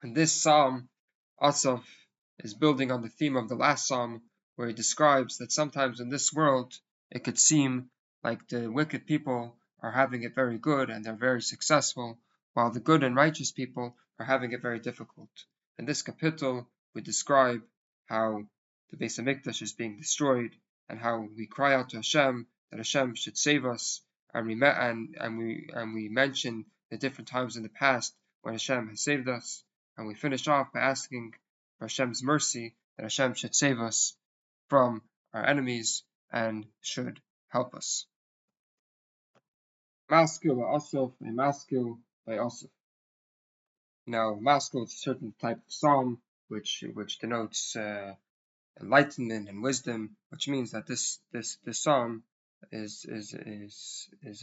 And this psalm, Asaph, is building on the theme of the last psalm, where he describes that sometimes in this world it could seem like the wicked people are having it very good and they're very successful, while the good and righteous people are having it very difficult. In this kapitel, we describe how the Beis Hamikdash is being destroyed and how we cry out to Hashem that Hashem should save us, and we mention the different times in the past when Hashem has saved us. And we finish off by asking for Hashem's mercy, that Hashem should save us from our enemies and should help us. Maskil Asaf, a maskil by Asaf. Now, maskil is a certain type of psalm which denotes enlightenment and wisdom, which means that this psalm is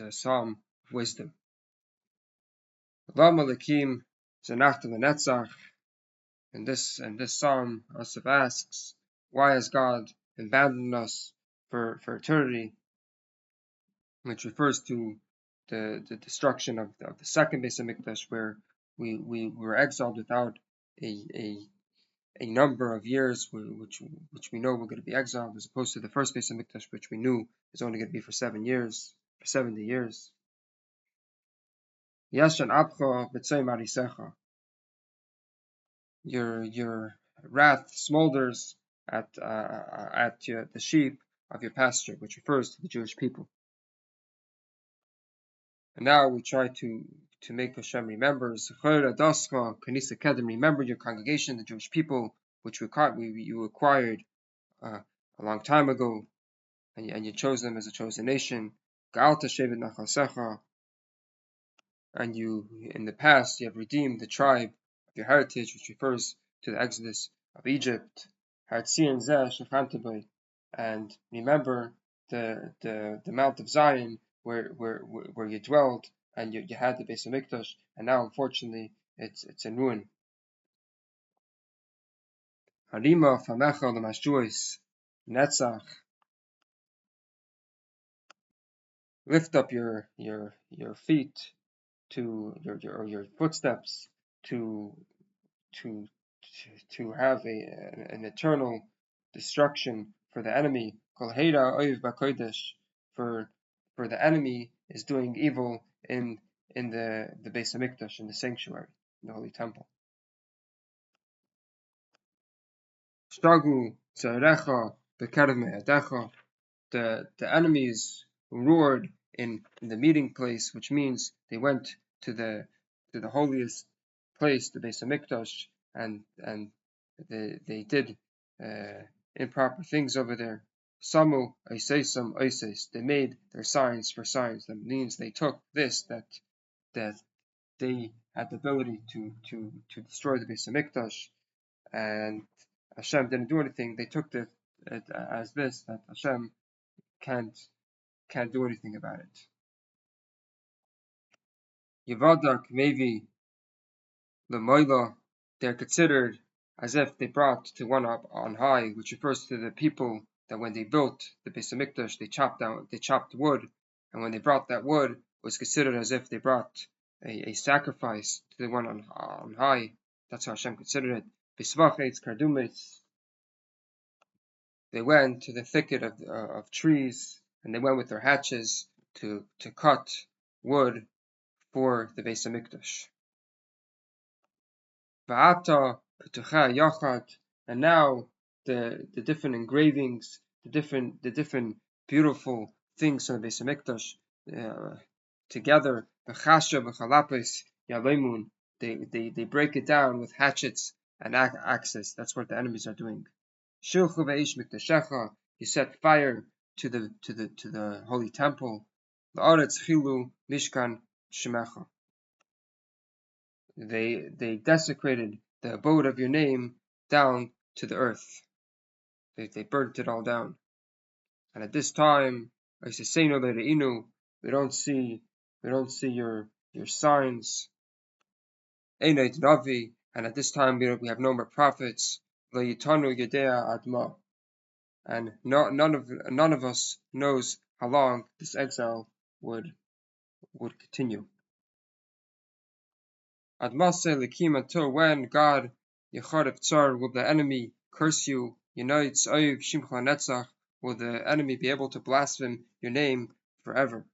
a psalm of wisdom. Lama Lakim Zanach Netzach. In this psalm, Asaph asks, why has God abandoned us for eternity? Which refers to the destruction of the second Beis Hamikdash, where we were exiled without a number of years, which we know we're going to be exiled, as opposed to the first Beis Hamikdash, which we knew is only going to be for 7 years, for 70 years. Yashan Abcha B'tzei Marisecha. Your wrath smolders at the sheep of your pasture, which refers to the Jewish people. And now we try to make Hashem remembers. Remember your congregation, the Jewish people, which you acquired a long time ago, and you chose them as a chosen nation. And you, in the past, you have redeemed the tribe of your heritage, which refers to the exodus of Egypt. And remember the Mount of Zion where you dwelled, and you had the Beis Hamikdash, and now unfortunately it's in ruin. Harima famecha l'mashjuis netzach. Lift up your feet to your footsteps to have an eternal destruction for the enemy. Kol heira oiv b'kodesh, for the enemy is doing evil in the Beis Hamikdash, in the sanctuary, in the holy temple. Shtagu tzarecha b'kerev me'adecha. The enemies roared in the meeting place, which means they went to the holiest place, the Beis Hamikdash, and they did improper things over there. Samu oisesam oises. They made their signs for signs. That means they took this, that they had the ability to destroy the Beis Hamikdash, and Hashem didn't do anything. They took it as this, that Hashem can't do anything about it. Yevadak Mevi Lemoila, they're considered as if they brought to one up on high, which refers to the people that when they built the Beis Hamikdash, they chopped wood, and when they brought that wood, it was considered as if they brought a sacrifice to the one on high. That's how Hashem considered it. Bisvachetz Kardumetz. They went to the thicket of trees, and they went with their hatches to cut wood for the Beis Hamikdash. Va'ata Petucha Yachad, and now the different engravings, the different beautiful things from the Beis Hamikdash together. V'chasha v'chalapis yalemun. They break it down with hatchets and axes. That's what the enemies are doing. Shilchu ve'ish mikdashecha. You set fire to the holy temple. La'aretz chilu mishkan shemecha. They desecrated the abode of your name down to the earth. They burnt it all down. And at this time, we don't see your signs. And at this time we have no more prophets. And none of us knows how long this exile would continue. Admase Likim, until when God Yecharif Tsar, will the enemy curse you, Unites Oiv Shimcha Netzach, will the enemy be able to blaspheme your name forever.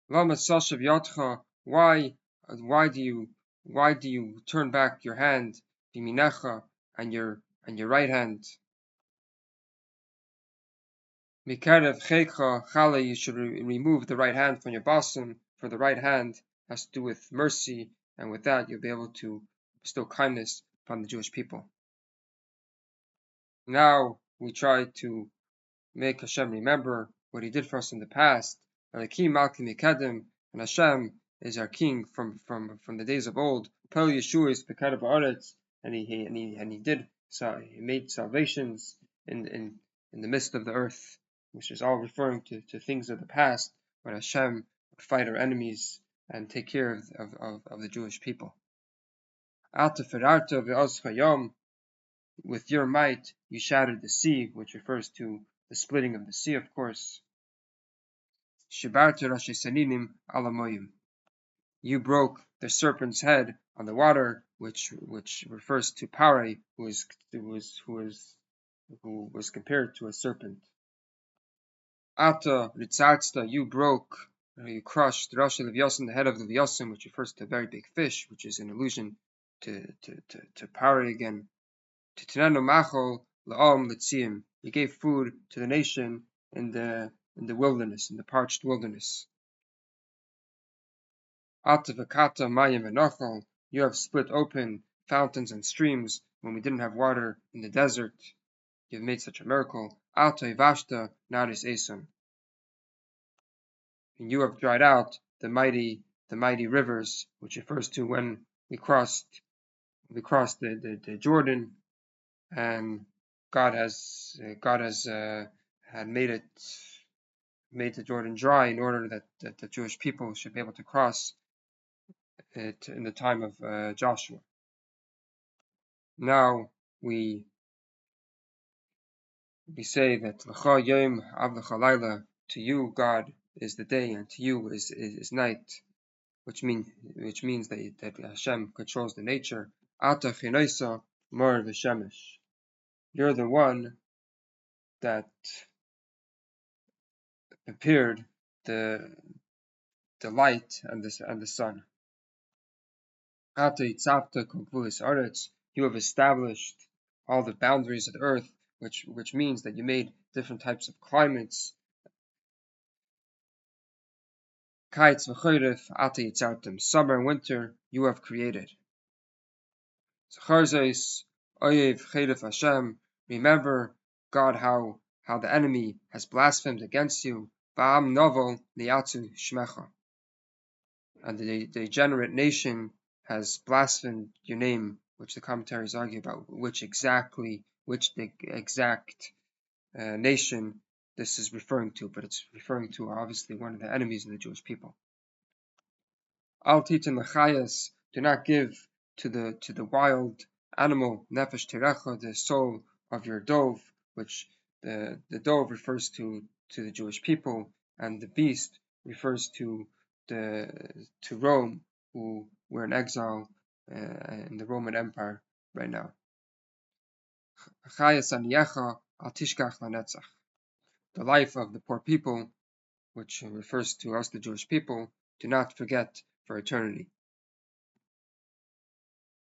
Lama Sashav Yatcha, why do you turn back your hand, Biminecha, and your right hand? Mikarev Checha Chale, you should remove the right hand from your bosom, for the right hand has to do with mercy, and with that you'll be able to bestow kindness upon the Jewish people. Now we try to make Hashem remember what He did for us in the past. Elikim Malkim Mikadim, and Hashem is our King from the days of old. Pel Yeshua is Pekad Ba'aretz, and he made salvations in the midst of the earth, which is all referring to things of the past when Hashem would fight our enemies and take care of the Jewish people. Ata Ferarta Ve'oz Chayom, with your might you shattered the sea, which refers to the splitting of the sea, of course. Shibarta Rashi Saninim Alamoyim, you broke the serpent's head on the water, which refers to Pare, who was compared to a serpent. Ata Ritzartzta, you crushed Rashi Levyasim, the head of the Levyasim, which refers to a very big fish, which is an allusion to Pare again. Titanano Machol La'om Litziim, you gave food to the nation in the wilderness, in the parched wilderness. Ata V'kata Mayim V'nochol, you have split open fountains and streams when we didn't have water in the desert. You have made such a miracle. Ata Ivashta Naris Eson, and you have dried out the mighty rivers, which refers to when we crossed the Jordan, and God has had made the Jordan dry in order that the Jewish people should be able to cross it in the time of Joshua. Now we say that L'cha Yom Avlecha Laila, to you God is the day and to you is night, which means that Hashem controls the nature. Ata Chinoisa Mor V'Shemesh, you're the one that prepared the light and the sun. Ata Yitzavta Kogvulis Aretz, you have established all the boundaries of the earth, which means that you made different types of climates. Kites v'choyref ata yitzartem, summer and winter you have created. Zacharzos oyev choyref Hashem, remember God how the enemy has blasphemed against you. Ba'am novel niyatzu shmecha, and the degenerate nation has blasphemed your name, which the commentaries argue about which the exact nation this is referring to, but it's referring to obviously one of the enemies of the Jewish people. Al titan l'chayas, do not give to the wild animal nefesh terecha, the soul of your dove, which the dove refers to the Jewish people, and the beast refers to Rome, who were in exile in the Roman Empire right now. Chayas aniyecha al tishkach lanetzach, the life of the poor people, which refers to us, the Jewish people, do not forget for eternity.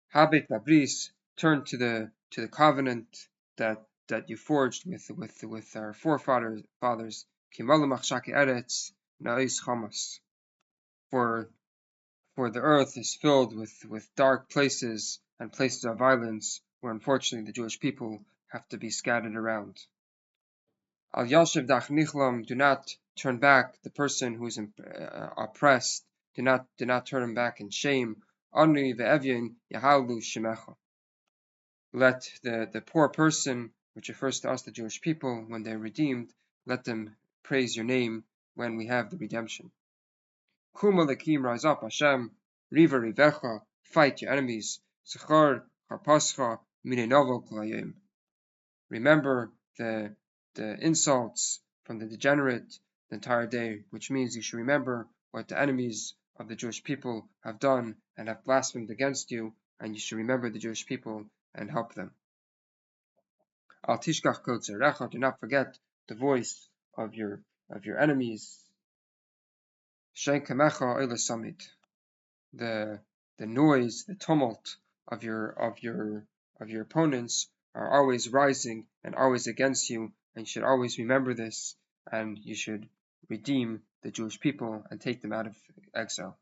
Habit labris, turn to the covenant that you forged with our forefathers. Kimalamach eretz na'is chamas, for the earth is filled with dark places and places of violence, where unfortunately the Jewish people have to be scattered around. Al yashiv dach nichlam, do not turn back the person who is oppressed. Do not turn him back in shame. Ani ve'evyin yahalu shemecha, let the poor person, which refers to us, the Jewish people, when they're redeemed, let them praise your name when we have the redemption. Kuma lekim, rise up, Hashem, riva rivecha, fight your enemies. Zechar harpascha mine novel kolayim, remember the insults from the degenerate the entire day, which means you should remember what the enemies of the Jewish people have done and have blasphemed against you, and you should remember the Jewish people and help them. Al tishkach kol tzerecha, do not forget the voice of your enemies. Shein kamecha oila samit, the noise, the tumult of your opponents are always rising and always against you, and you should always remember this, and you should redeem the Jewish people and take them out of exile.